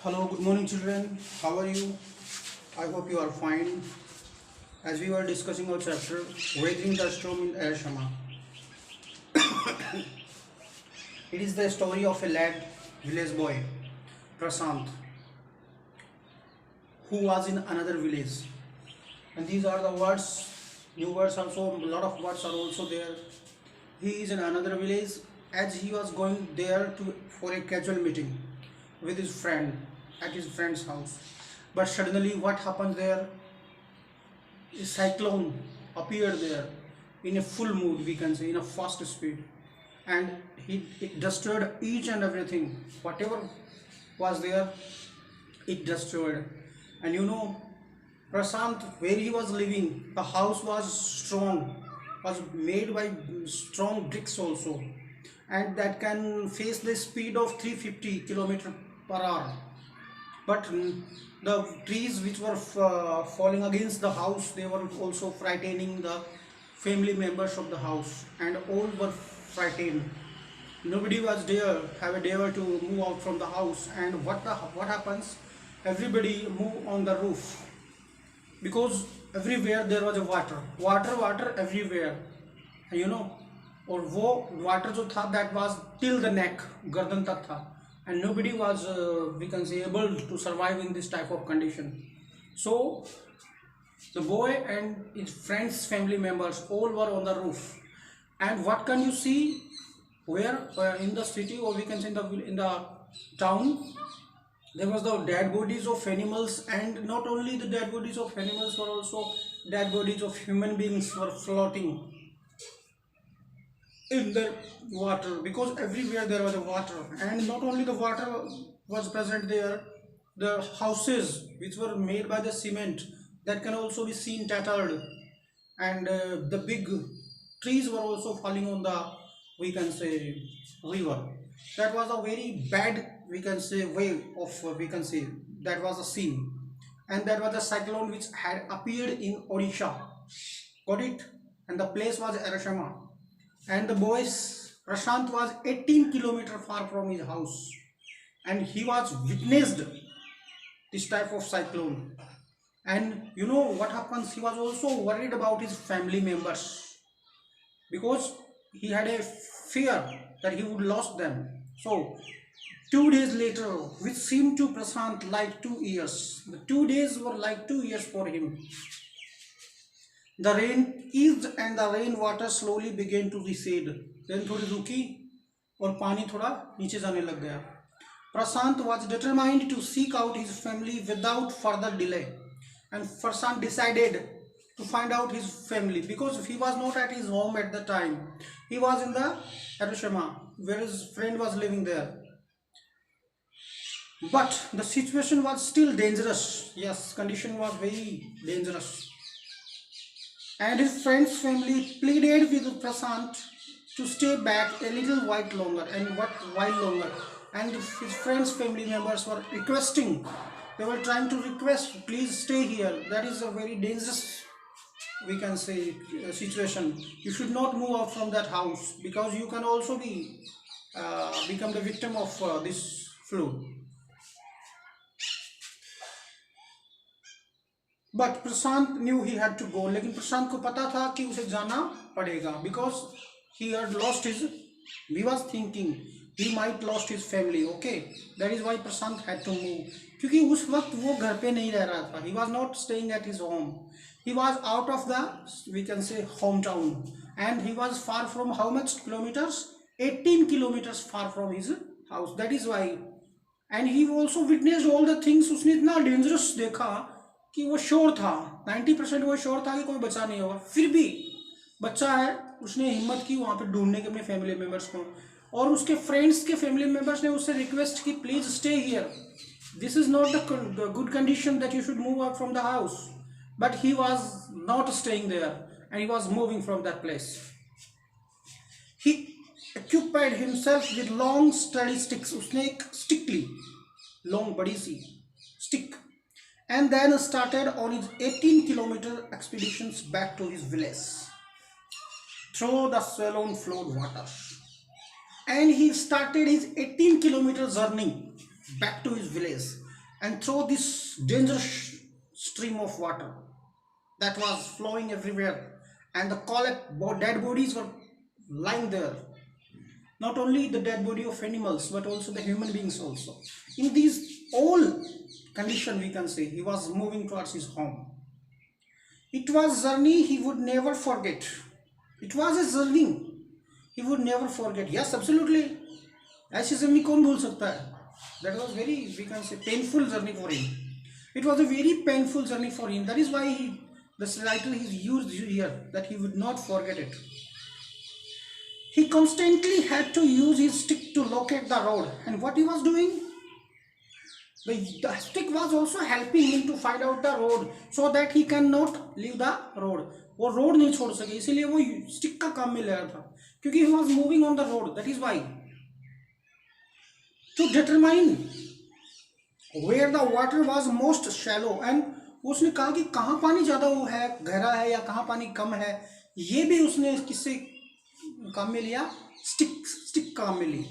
Hello, good morning, children. How are you? I hope you are fine. As we were discussing our chapter, Raging the Storm in Ereshama. It is the story of a lad, village boy, Prasant, who was in another village. And these are the words, new words also, a lot of words are also there. He is in another village as he was going there for a casual meeting with his friend at his friend's house. But suddenly, what happened there? A cyclone appeared there in a full mood, we can say, in a fast speed, and it destroyed each and everything. Whatever was there, it destroyed. And Prasant, where he was living, the house was strong, was made by strong bricks also, and that can face the speed of 350 kilometer per hour. But the trees which were falling against the house, they were also frightening the family members of the house, and all were frightened. Nobody was dare to move out from the house. And what happens? Everybody move on the roof, because everywhere there was a water everywhere. And और वो water जो था, that was till the neck, गर्दन तक था, and nobody was we can say able to survive in this type of condition. So the boy and his friends, family members, all were on the roof. And what can you see? Where in the city, or we can say in the town, there was the dead bodies of animals, and not only the dead bodies of animals, but also dead bodies of human beings were floating in the water, because everywhere there was a water. And not only the water was present there, the houses which were made by the cement, that can also be seen tattered. And the big trees were also falling on the, we can say, river. That was a very bad, we can say, wave of, we can say, that was a scene. And that was a cyclone which had appeared in Odisha. Got it? And the place was Ereshama. And the boys, Prashant was 18 kilometers far from his house, and he was witnessed this type of cyclone. And what happens? He was also worried about his family members, because he had a fear that he would lose them. So 2 days later, which seemed to Prashant like 2 years, the 2 days were like 2 years for him. The rain eased and the rain water slowly began to recede. Then थोड़ी रुकी और पानी थोड़ा नीचे जाने लग गया. Prashant was determined to seek out his family without further delay. And Prashant decided to find out his family, because he was not at his home at the time. He was in the Ereshama, where his friend was living there. But the situation was still dangerous. Yes, condition was very dangerous. And his friend's family pleaded with Prashant to stay back a little while longer. And his friend's family members were requesting, they were trying to request, please stay here. That is a very dangerous, we can say, situation. You should not move out from that house, because you can also become the victim of this flood. But Prashant knew he had to go. लेकिन प्रशांत को पता था कि उसे जाना पड़ेगा, because he had lost his, he was thinking he might lost his family. Okay, that is why Prashant had to move. क्योंकि उस वक्त वो घर पे नहीं रह रहा था. He was not staying at his home. He was out of the, we can say, hometown, and he was far from how much kilometers? 18 kilometers far from his house. That is why. And he also witnessed all the things. उसने इतना dangerous देखा कि वो sure था, 90% वो sure था कि कोई बचा नहीं होगा. फिर भी बच्चा है, उसने हिम्मत की वहाँ पे ढूंढने के अपने फैमिली मेम्बर्स को. और उसके फ्रेंड्स के फैमिली मेम्बर्स ने उससे रिक्वेस्ट की, please stay here, this is not the good condition that you should move out from the house. But he was not staying there, and he was moving from that place. He occupied himself with long sturdy sticks. उसने एक stick ली, long बड़ी सी stick, and then started on his 18-kilometer expeditions back to his village through the swollen flowed water. And he started his 18-kilometer journey back to his village. and through this dangerous stream of water that was flowing everywhere, and the dead bodies were lying there. Not only the dead body of animals, but also the human beings also. In these all condition, we can say he was moving towards his home. It was journey he would never forget. It was a journey he would never forget. Yes, absolutely. ऐसी journey कौन भूल सकता है? That was very, we can say, painful journey for him. It was a very painful journey for him. That is why the writer is used here, that he would not forget it. He constantly had to use his stick to locate the road. And what he was doing? The stick was also helping him to find out the road, so that he cannot leave the road. वो road नहीं छोड़ सके, इसीलिए वो stick का काम में ले रहा था, क्योंकि he was moving on the road. That is why. To determine where the water was most shallow, and उसने कहा कि कहाँ पानी ज़्यादा वो है, गहरा है, या कहाँ पानी कम है, ये भी उसने किससे काम में लिया? स्टिक काम में ली.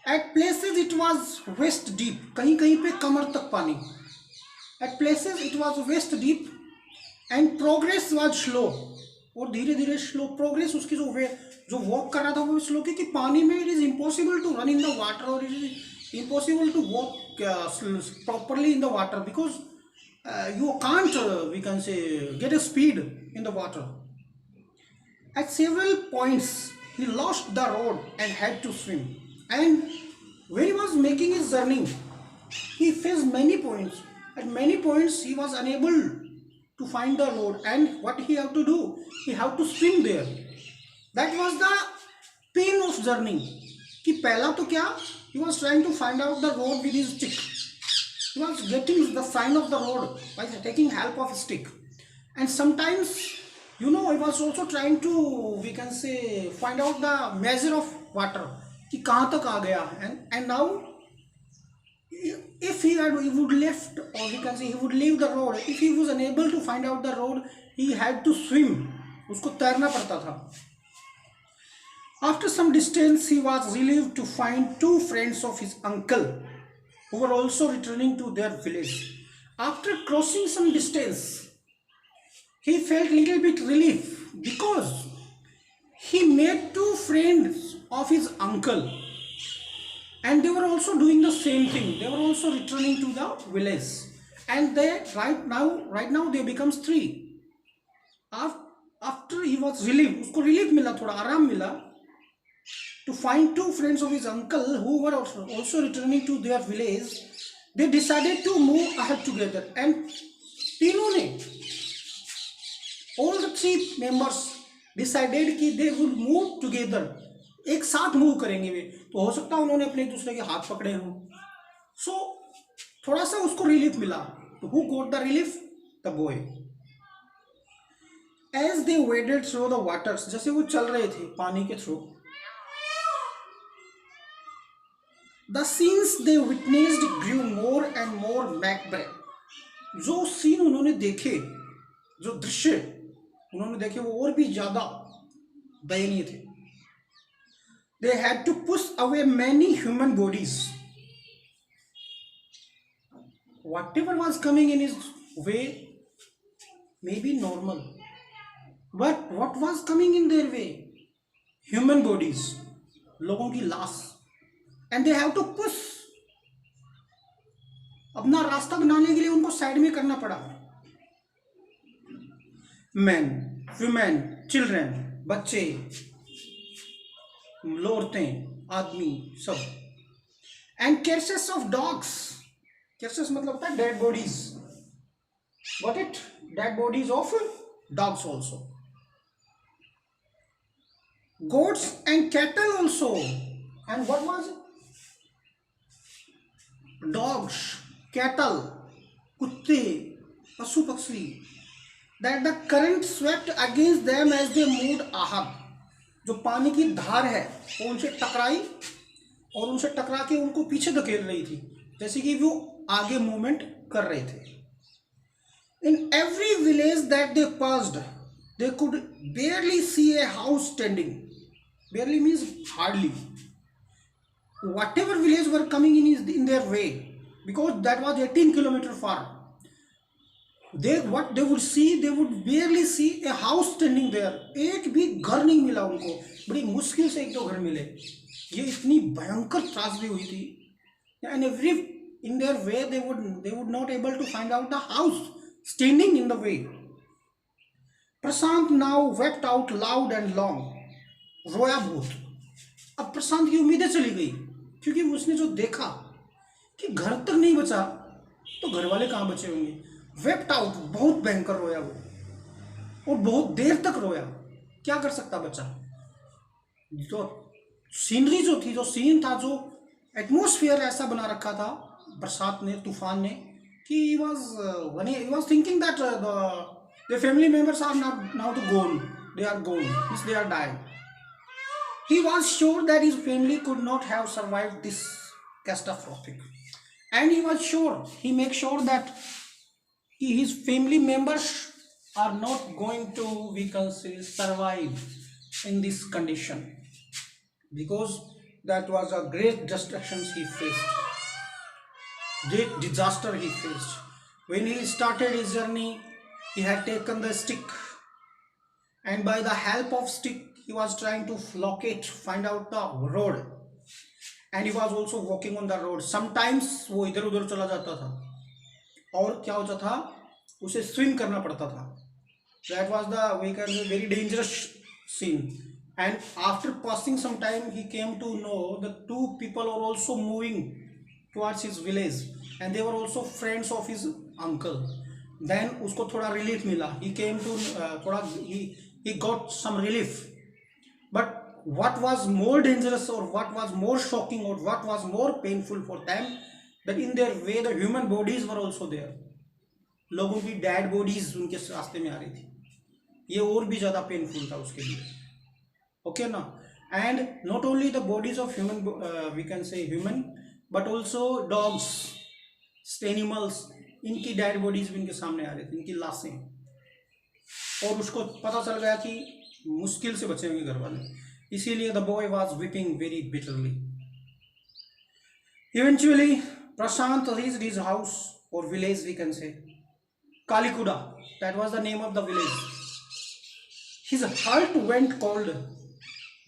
At places it was waist deep, कहीं कहीं पे कमर तक पानी. At places it was waist deep and progress was slow, और धीरे धीरे स्लो प्रोग्रेस, उसकी जो वॉक कर रहा था वो स्लो, क्योंकि पानी में it is impossible to run in the water, और it is impossible to walk properly in the water, because you can't, we can say, get a speed in the water. At several points he lost the road and had to swim, and when he was making his journey he faced many points. At many points he was unable to find the road, and what he have to do? He have to swim there. That was the pain of journey. कि पहला तो क्या? He was trying to find out the road with his stick. He was getting the sign of the road by taking help of a stick. And sometimes, he was also trying to, we can say, find out the measure of water, कि कहाँ तक आ गया. And now, if he would left, or we can say he would leave the road, if he was unable to find out the road, he had to swim. उसको तैरना पड़ता था. After some distance, he was relieved to find two friends of his uncle who were also returning to their village. After crossing some distance, he felt little bit relief, because he met two friends of his uncle, and they were also doing the same thing. They were also returning to the village, and they right now they becomes three. After he was relieved, उसको relief मिला, थोड़ा आराम मिला, to find two friends of his uncle who were also returning to their village. They decided to move ahead together, and तीनों ने, all the three members decided कि they would move together. एक साथ move करेंगे वे. तो हो सकता है उन्होंने अपने दूसरे के हाथ पकड़े हों. So थोड़ा सा उसको रिलीफ मिला. तो who got the relief? The boy. As they waded through the waters, जैसे वो चल रहे थे पानी के through, the scenes they witnessed grew more and more macabre. जो सीन उन्होंने देखे, जो दृश्य उन्होंने देखे, वो और भी ज्यादा दयनीय थे. They had to push away many human bodies. Whatever was coming in his way may be normal, but what was coming in their way? Human bodies, लोगों की लाश. And they have to push. अपना रास्ता बनाने के लिए उनको side में करना पड़ा. Men, women, children, बच्चे, औरतें, आदमी, सब. And cases of dogs. Cases मतलब होता है dead bodies. Got it? Dead bodies of dogs also. Goats and cattle also. And what was it? Dogs, cattle, कुत्ते, पशु पक्षी. That the current swept against them as they moved ahead. जो पानी की धार है वो उनसे टकराई, और उनसे टकरा के उनको पीछे धकेल रही थी, जैसे कि वो आगे मूवमेंट कर रहे थे. In every village that they passed, they could barely see a house standing. Barely means hardly. Whatever village were coming in their way, because that was 18 kilometer far. What they would see, they would barely see a house standing there. एक भी घर नहीं मिला उनको, बड़ी मुश्किल से एक दो घर मिले. ये इतनी भयंकर त्रासदी हुई थी. And every in their way they would not able to find out the house standing in the way. Prashant now wept out loud and long. रोया बहुत. अब प्रशांत की उम्मीदें चली गई, क्योंकि उसने जो देखा कि घर तक नहीं बचा तो घर वाले कहाँ बचे होंगे. वेप्ट आउट, बहुत भयंकर रोया वो, और बहुत देर तक रोया. क्या कर सकता बच्चा. जो सीनरी जो थी, जो सीन था, जो एटमोस्फियर ऐसा बना रखा था बरसात ने, तूफान ने, कि he was thinking that the family members are now gone. They are gone, means they are died. He was sure that his family could not have survived this catastrophic, and he was sure, he make sure that his family members are not going to, we can say, survive in this condition, because that was a great destruction he faced, great disaster he faced. When he started his journey, he had taken the stick, and by the help of stick he was trying to locate, find out the road, and he was also walking on the road. Sometimes वो इधर उधर चला जाता था, और क्या होता था, उसे स्विम करना पड़ता था. That was the, we can say, very dangerous scene. And after passing some time, he came to know that two people are also moving towards his village, and they were also friends of his uncle. Then उसको थोड़ा relief मिला. He came to he got some relief. But what was more dangerous, or what was more shocking, or what was more painful for them, that in their way the human bodies were also there. लोगों की dead bodies उनके रास्ते में आ रही थी. ये और भी ज़्यादा पेनफुल था उसके लिए. ओके ना. And not only the bodies of human, we can say human, but also dogs, animals, इनकी डेड बॉडीज भी इनके सामने आ रही थी, इनकी लाशें. और उसको पता चल गया कि मुश्किल से बचे होंगे घर वाले, इसीलिए the boy was weeping very bitterly. Eventually Prashant reached his house, और village we can say Kalikuda, that was the name of the village. His heart went cold.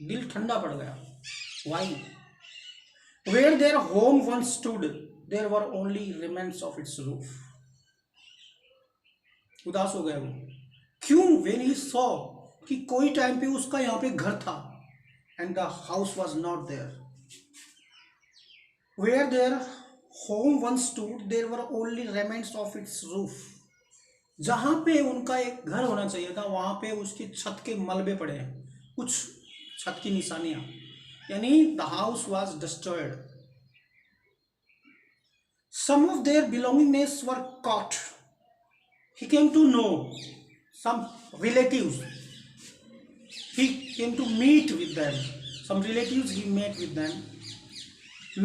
दिल ठंडा पड़ गया. Why? Where their home once stood, there were only remnants of its roof. उदास हो गया वो. क्यों? When he saw कि कोई टाइम पे उसका यहाँ पे घर था, and the house was not there. Where their home once stood, there were only remnants of its roof. जहां पे उनका एक घर होना चाहिए था, वहां पे उसकी छत के मलबे पड़े हैं, कुछ छत की निशानियां, यानी the house was destroyed. Some of their belongings were caught. He came to know some relatives, he came to meet with them, some relatives he met with them,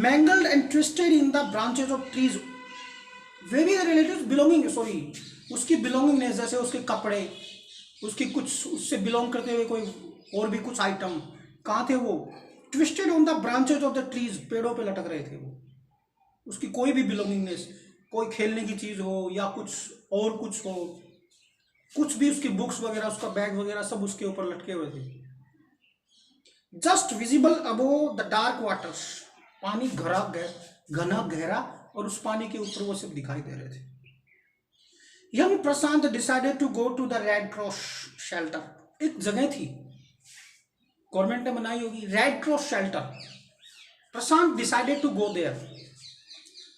mangled and twisted in the branches of trees. वे भी relatives belonging, sorry, उसकी belongingness, जैसे उसके कपड़े, उसकी कुछ उससे belong करते हुए कोई और भी कुछ आइटम, कहाँ थे वो? Twisted on the branches of the trees, पेड़ों पे लटक रहे थे वो. उसकी कोई भी बिलोंगिंगनेस, कोई खेलने की चीज़ हो या कुछ और कुछ हो, कुछ भी, उसकी बुक्स वगैरह, उसका बैग वगैरह, सब उसके ऊपर लटके हुए थे. Just visible above the dark waters, पानी घना गहरा, और उस पानी के ऊपर वो सब दिखाई दे रहे थे. Young Prashant decided to go to the Red Cross shelter. एक जगह थी, गवर्नमेंट ने बनाई होगी, Red Cross shelter. Prashant decided to go there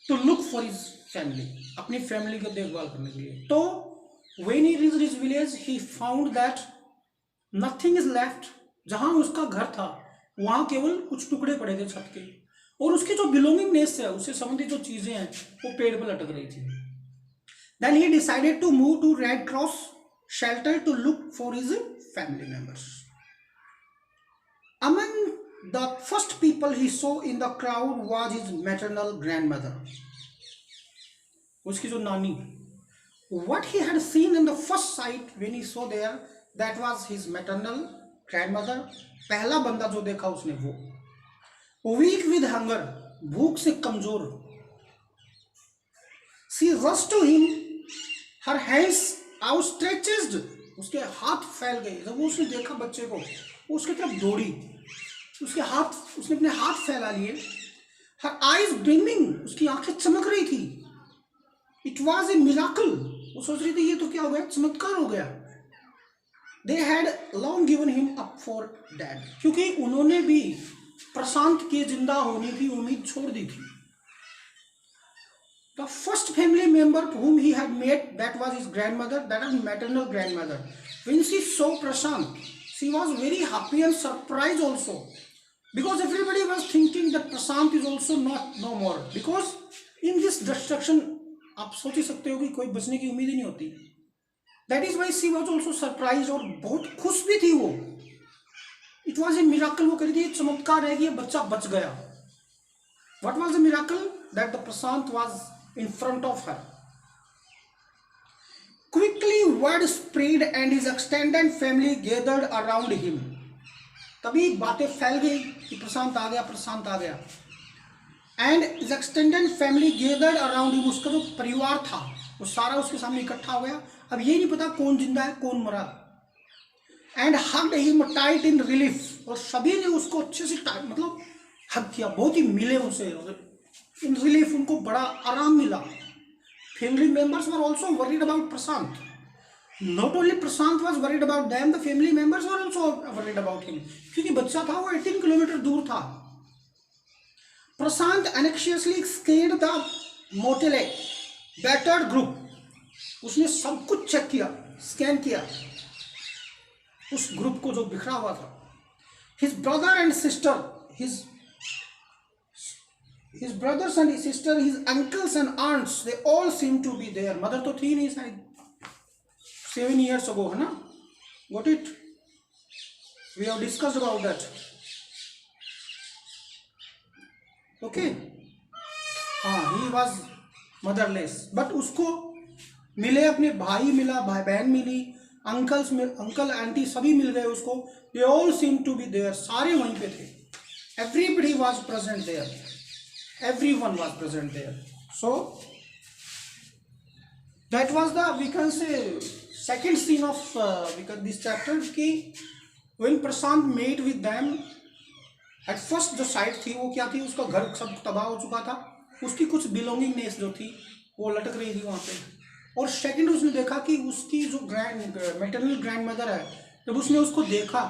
to look for his family, अपनी फैमिली को देखभाल करने के लिए. तो when he reached his village, he found that nothing is left. जहां उसका घर था, वहां केवल कुछ टुकड़े पड़े थे छत के, और उसकी जो बिलोंगिंगनेस है, उससे संबंधित जो चीजें हैं, वो पेड़ पर लटक रही थी. Then he decided to move to Red Cross shelter to look for his family members. Among the first people he saw in the crowd was his maternal grandmother. उसकी जो नानी. What he had seen in the first sight when he saw there, that was his maternal grandmother. पहला बंदा जो देखा उसने वो. Weak with hunger, भूख से कमजोर. She rushed to him, her hands outstretched. उसके हाथ फैल गए। जब वो उसने देखा बच्चे को, वो उसके तरफ दौड़ी, उसने अपने हाथ फैला लिए। Her eyes beaming, उसकी आंखें चमक रही थी। It was a miracle, वो सोच रही थी ये तो क्या हो गया, चमत्कार हो गया। They had long given him up for dead, क्योंकि उन्होंने भी प्रशांत के जिंदा होने की उम्मीद छोड़ दी थी। The first family member whom he had met, that was his grandmother, that was maternal grandmother. When she saw Prashant, she was very happy and surprised also, because everybody was thinking that Prashant is also no more, because in this destruction आप सोच ही सकते हो कि कोई बचने की उम्मीद ही नहीं होती। That is why she was also surprised, और बहुत खुश भी थी वो। It was a miracle, वो कह रही थी चमत्कार है कि ये बच्चा बच गया। What was the miracle? That the Prashant was in front of her. Quickly word spread and his extended family gathered around him. तभी बातें फैल गई कि प्रशांत आ गया, प्रशांत आ गया। And his extended family gathered around him, उसका जो परिवार था वो सारा उसके सामने इकट्ठा हो गया। अब ये नहीं पता कौन जिंदा है कौन मरा। And hugged him tight in relief, और सभी ने उसको अच्छे से मतलब हग किया, बहुत ही मिले उसे। In relief, उनको बड़ा आराम मिला। Family members were also worried about Prashant. Not only Prashant was worried about them, the family members were also worried about him, क्योंकि बच्चा था वो 18 किलोमीटर दूर था। Prashant anxiously scanned the motley, battered group. उसने सब कुछ चेक किया, स्कैन किया उस ग्रुप को जो बिखरा हुआ था। His brother and sister, his brothers and his sister, his uncles and aunts, they all seem to be there. Mother तो थी नहीं शायद, 7 years ago, है ना? Got it? We have discussed about that. Okay? हाँ, he was motherless, but उसको मिले अपने भाई मिला, बहन मिली, अंकल आंटी सभी मिल गए उसको। They all seem to be there, सारे वहीं पे थे। Everybody was present there. Everyone was present there. So that was the, we can say, second scene of this chapter, कि when Prashant met with them, at first जो side थी वो क्या थी, उसका घर सब तबाह हो चुका था, उसकी कुछ बिलोंगिंगनेस जो थी वो लटक रही थी वहाँ पे। और सेकंड उसने देखा कि उसकी जो मैटरनल ग्रैंड मदर है, जब उसने उसको देखा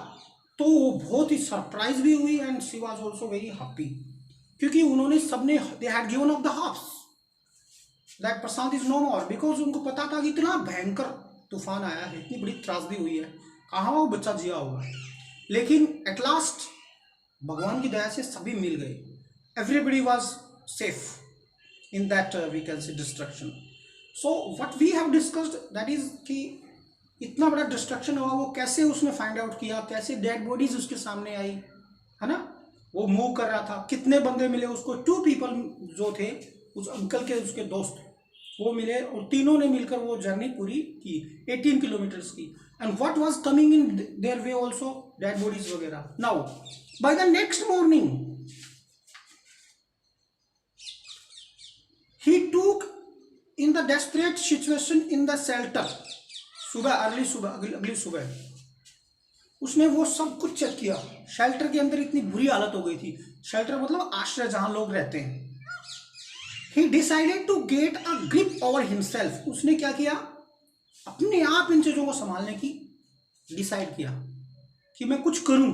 तो वो बहुत ही सरप्राइज भी हुई, and she was also very happy, क्योंकि उन्होंने सबने they had given up the hopes that Prashant is no more, because उनको पता था कि इतना भयंकर तूफान आया है, इतनी बड़ी त्रासदी हुई है, कहाँ वो बच्चा जिया होगा। लेकिन एट लास्ट भगवान की दया से सभी मिल गए। Everybody was safe in that we can say destruction. So what we have discussed that is कि इतना बड़ा डिस्ट्रक्शन हुआ, वो कैसे उसने फाइंड आउट किया, कैसे डेड बॉडीज उसके सामने आई, है ना? वो मूव कर रहा था, कितने बंदे मिले उसको, 2 people जो थे उस अंकल के उसके दोस्त वो मिले, और तीनों ने मिलकर वो जर्नी पूरी की 18 किलोमीटर्स की। And what was coming in their way also, dead bodies वगैरह। Now by the next morning he took in the desperate situation in the shelter. सुबह, अर्ली सुबह, अगली सुबह उसने वो सब कुछ चेक किया। शेल्टर के अंदर इतनी बुरी हालत हो गई थी, शेल्टर मतलब आश्रय जहां लोग रहते हैं। He decided to get a grip over himself. उसने क्या किया, अपने आप इन चीजों को संभालने की डिसाइड किया कि मैं कुछ करूं।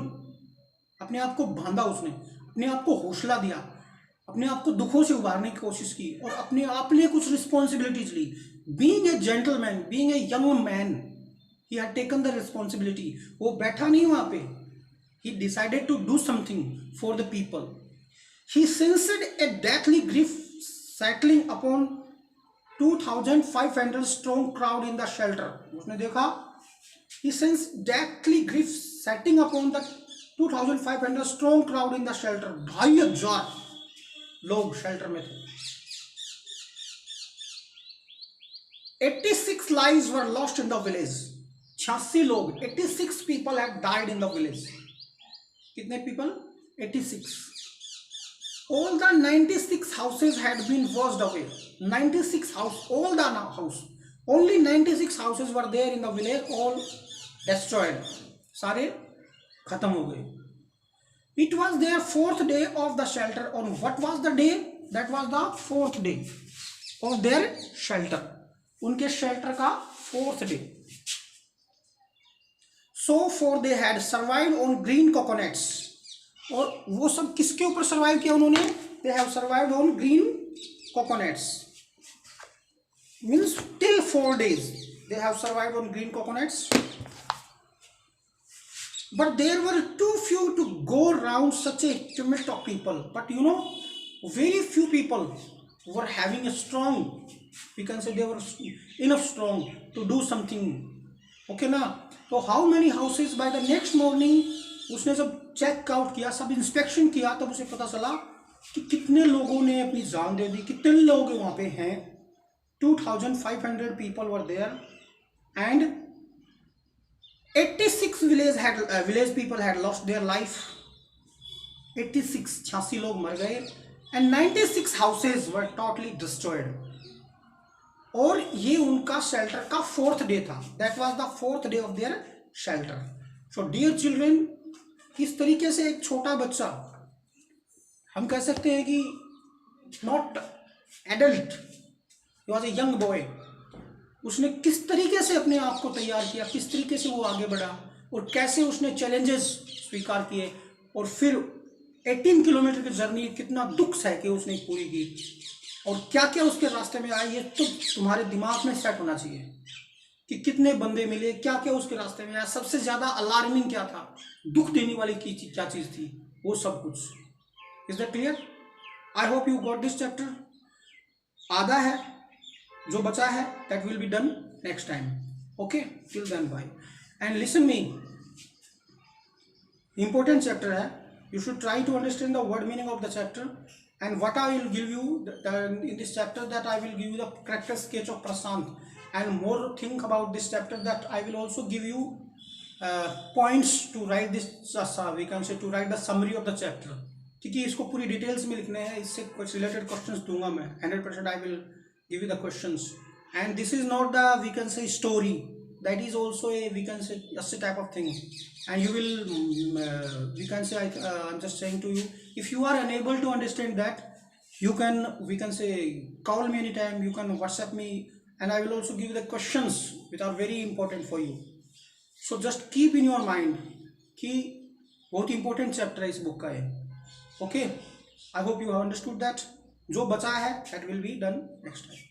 अपने आप को बांधा उसने, अपने आप को हौसला दिया, अपने आप को दुखों से उबारने की कोशिश की, और अपने आप लिए कुछ रिस्पॉन्सिबिलिटीज ली। Being a gentleman, being a young man, he had taken the responsibility. वो बैठा नहीं वहां पे, he decided to do something for the people. He sensed a deathly grief settling upon 2,500 strong crowd in the shelter. उसने देखा, he sensed deathly grief setting upon the 2,500 strong crowd in the shelter. 2,500 लोग shelter में थे। 86 lives were lost in the village. 86 लोग, 86 people had died in the village. कितने people? 86. All the 96 houses had been washed away. 96 house, all the house, only 96 houses were there in the village, all destroyed. सारे खत्म हो गए. It was their fourth day of the shelter. On what was the day? That was the fourth day of their shelter. उनके shelter का fourth day. So far they had survived on green coconuts. और वो सब किसके ऊपर survive किया उन्होंने? They have survived on green coconuts. Means till 4 days they have survived on green coconuts. But there were too few to go around such a tumult of people. But you know, very few people were having a strong, we can say they were enough strong to do something. Okay ना? So how many houses? By the next morning उसने जब check out किया, सब inspection किया, तब उसे पता चला कि कितने लोगों ने अपनी जान दे दी, कितने लोग वहाँ पे हैं. 2500 people were there and 86 village people had lost their life. 86 लोग मर गए and 96 houses were totally destroyed. और ये उनका शेल्टर का 4th डे था. That was the 4th day of their shelter. So dear children, किस तरीके से एक छोटा बच्चा, हम कह सकते हैं कि not adult, he was a young boy, उसने किस तरीके से अपने आप को तैयार किया, किस तरीके से वो आगे बढ़ा और कैसे उसने चैलेंजेस स्वीकार किए और फिर 18 किलोमीटर की जर्नी कितना दुख सह के उसने पूरी की और क्या क्या उसके रास्ते में आया. ये तो तुम्हारे दिमाग में सेट होना चाहिए कि कितने बंदे मिले, क्या क्या उसके रास्ते में आया, सबसे ज़्यादा अलार्मिंग क्या था, दुख देने वाली क्या चीज़ थी, वो सब कुछ. Is that clear? I hope you got this chapter. आधा है, जो बचा है that will be done next time. Okay, till then bye. And listen me, important chapter है. You should try to understand the word meaning of the chapter and what I will give you in this chapter, that I will give you the character sketch of Prashant, and more think about this chapter, that I will also give you points to write this, we can say to write the summary of the chapter, क्योंकि इसको पूरी details में लिखने हैं. इससे कुछ related questions दूंगा मैं. 100% I will give you the questions. And this is not the, we can say, story. That is also a, we can say, just a type of thing. And you will, we can say, I'm just saying to you, if you are unable to understand that, you can, we can say, call me anytime, you can WhatsApp me, and I will also give you the questions which are very important for you. So just keep in your mind कि बहुत important chapter है इस book का है. Okay, I hope you have understood that. जो बचा है that will be done next time.